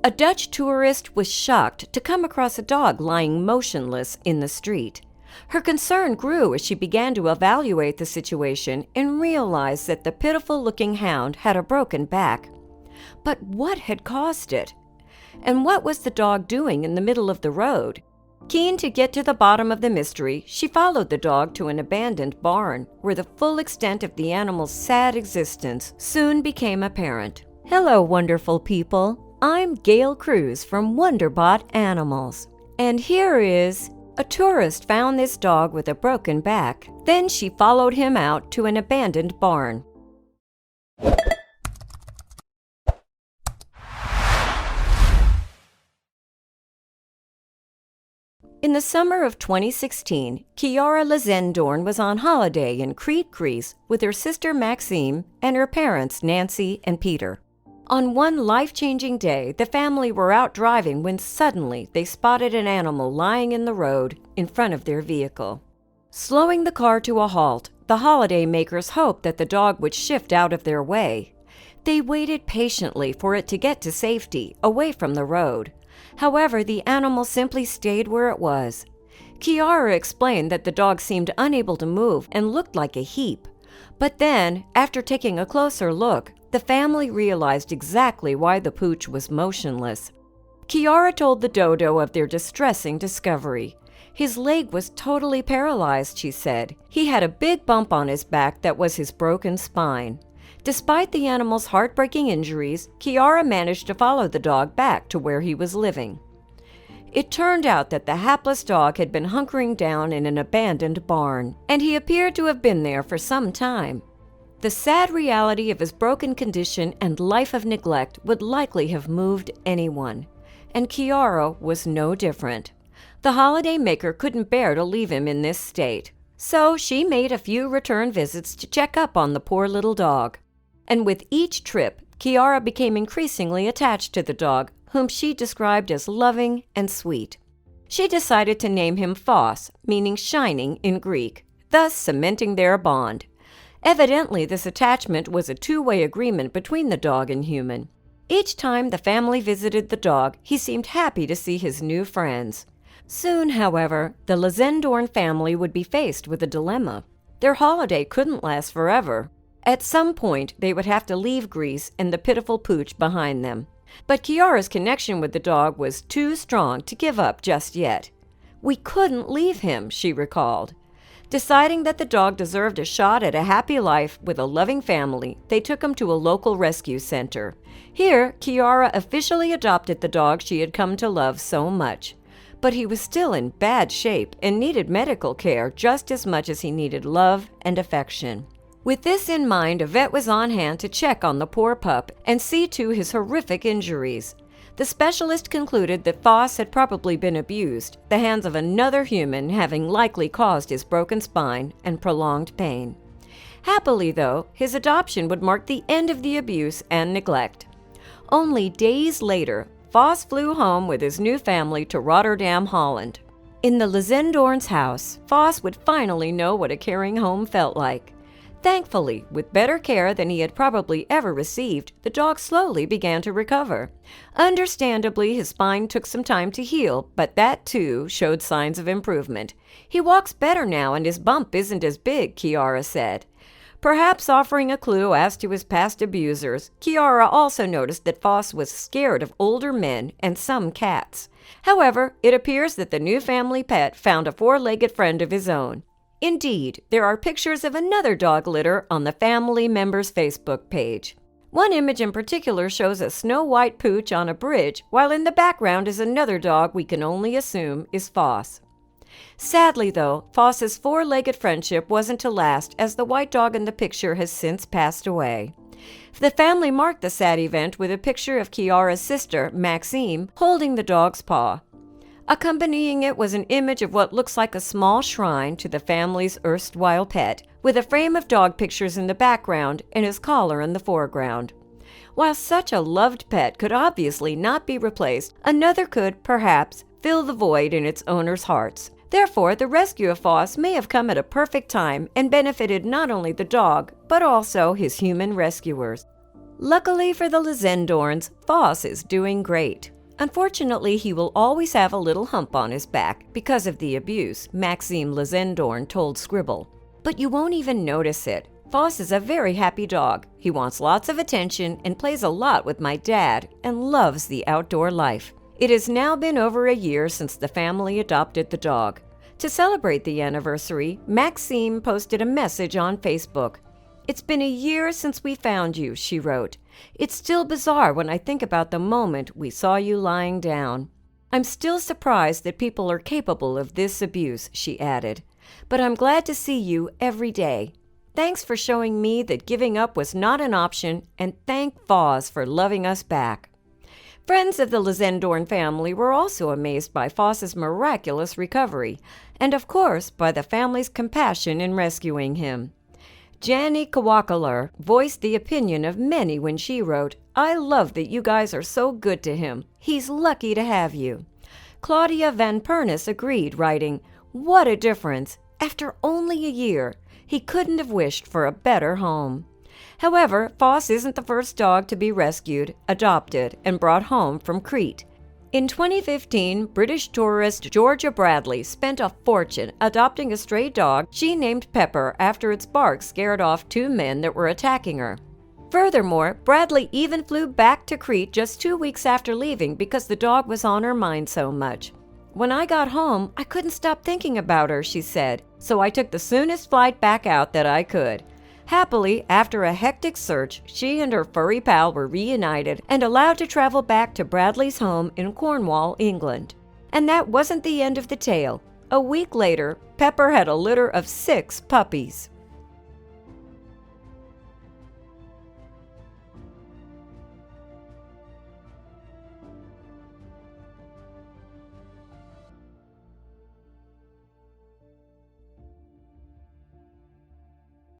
A Dutch tourist was shocked to come across a dog lying motionless in the street. Her concern grew as she began to evaluate the situation and realized that the pitiful-looking hound had a broken back. But what had caused it? And what was the dog doing in the middle of the road? Keen to get to the bottom of the mystery, she followed the dog to an abandoned barn, where the full extent of the animal's sad existence soon became apparent. Hello, wonderful people. I'm Gail Cruz from Wonderbot Animals. And here is... A tourist found this dog with a broken back. Then she followed him out to an abandoned barn. In the summer of 2016, Kiara Ijzendoorn was on holiday in Crete, Greece, with her sister Maxime and her parents Nancy and Peter. On one life-changing day, the family were out driving when suddenly they spotted an animal lying in the road in front of their vehicle. Slowing the car to a halt, the holiday makers hoped that the dog would shift out of their way. They waited patiently for it to get to safety, away from the road. However, the animal simply stayed where it was. Kiara explained that the dog seemed unable to move and looked like a heap. But then, after taking a closer look, the family realized exactly why the pooch was motionless. Kiara told the dodo of their distressing discovery. His leg was totally paralyzed, she said. He had a big bump on his back that was his broken spine. Despite the animal's heartbreaking injuries, Kiara managed to follow the dog back to where he was living. It turned out that the hapless dog had been hunkering down in an abandoned barn, and he appeared to have been there for some time. The sad reality of his broken condition and life of neglect would likely have moved anyone, and Kiara was no different. The holiday maker couldn't bear to leave him in this state, so she made a few return visits to check up on the poor little dog. And with each trip, Kiara became increasingly attached to the dog, whom she described as loving and sweet. She decided to name him Phos, meaning shining in Greek, thus cementing their bond. Evidently, this attachment was a two-way agreement between the dog and human. Each time the family visited the dog, he seemed happy to see his new friends. Soon, however, the Ijzendoorn family would be faced with a dilemma. Their holiday couldn't last forever. At some point, they would have to leave Greece and the pitiful pooch behind them. But Kiara's connection with the dog was too strong to give up just yet. "We couldn't leave him," she recalled. Deciding that the dog deserved a shot at a happy life with a loving family, they took him to a local rescue center. Here, Kiara officially adopted the dog she had come to love so much. But he was still in bad shape and needed medical care just as much as he needed love and affection. With this in mind, a vet was on hand to check on the poor pup and see to his horrific injuries. The specialist concluded that Phos had probably been abused, the hands of another human having likely caused his broken spine and prolonged pain. Happily, though, his adoption would mark the end of the abuse and neglect. Only days later, Phos flew home with his new family to Rotterdam, Holland. In the Ijzendoorn's house, Phos would finally know what a caring home felt like. Thankfully, with better care than he had probably ever received, the dog slowly began to recover. Understandably, his spine took some time to heal, but that, too, showed signs of improvement. He walks better now and his bump isn't as big, Kiara said. Perhaps offering a clue as to his past abusers, Kiara also noticed that Phos was scared of older men and some cats. However, it appears that the new family pet found a four-legged friend of his own. Indeed, there are pictures of another dog litter on the family members' Facebook page. One image in particular shows a snow-white pooch on a bridge, while in the background is another dog we can only assume is Phos. Sadly, though, Phos's four-legged friendship wasn't to last, as the white dog in the picture has since passed away. The family marked the sad event with a picture of Kiara's sister, Maxime, holding the dog's paw. Accompanying it was an image of what looks like a small shrine to the family's erstwhile pet, with a frame of dog pictures in the background and his collar in the foreground. While such a loved pet could obviously not be replaced, another could, perhaps, fill the void in its owner's hearts. Therefore, the rescue of Phos may have come at a perfect time and benefited not only the dog, but also his human rescuers. Luckily for the Ijzendoorns, Foss is doing great. Unfortunately, he will always have a little hump on his back because of the abuse, Maxime Ijzendoorn told Scribble. But you won't even notice it. Foss is a very happy dog. He wants lots of attention and plays a lot with my dad and loves the outdoor life. It has now been over a year since the family adopted the dog. To celebrate the anniversary, Maxime posted a message on Facebook. "It's been a year since we found you," she wrote. "It's still bizarre when I think about the moment we saw you lying down. I'm still surprised that people are capable of this abuse," she added. "But I'm glad to see you every day. Thanks for showing me that giving up was not an option, and thank Foss for loving us back." Friends of the Ijzendoorn family were also amazed by Foss's miraculous recovery, and of course by the family's compassion in rescuing him. Jani Kawakalar voiced the opinion of many when she wrote, "I love that you guys are so good to him. He's lucky to have you." Claudia Van Pernis agreed, writing, "What a difference! After only a year, he couldn't have wished for a better home." However, Foss isn't the first dog to be rescued, adopted, and brought home from Crete. In 2015, British tourist Georgia Bradley spent a fortune adopting a stray dog she named Pepper after its bark scared off 2 men that were attacking her. Furthermore, Bradley even flew back to Crete just 2 weeks after leaving because the dog was on her mind so much. "When I got home, I couldn't stop thinking about her," she said, "so I took the soonest flight back out that I could." Happily, after a hectic search, she and her furry pal were reunited and allowed to travel back to Bradley's home in Cornwall, England. And that wasn't the end of the tale. A week later, Pepper had a litter of 6 puppies.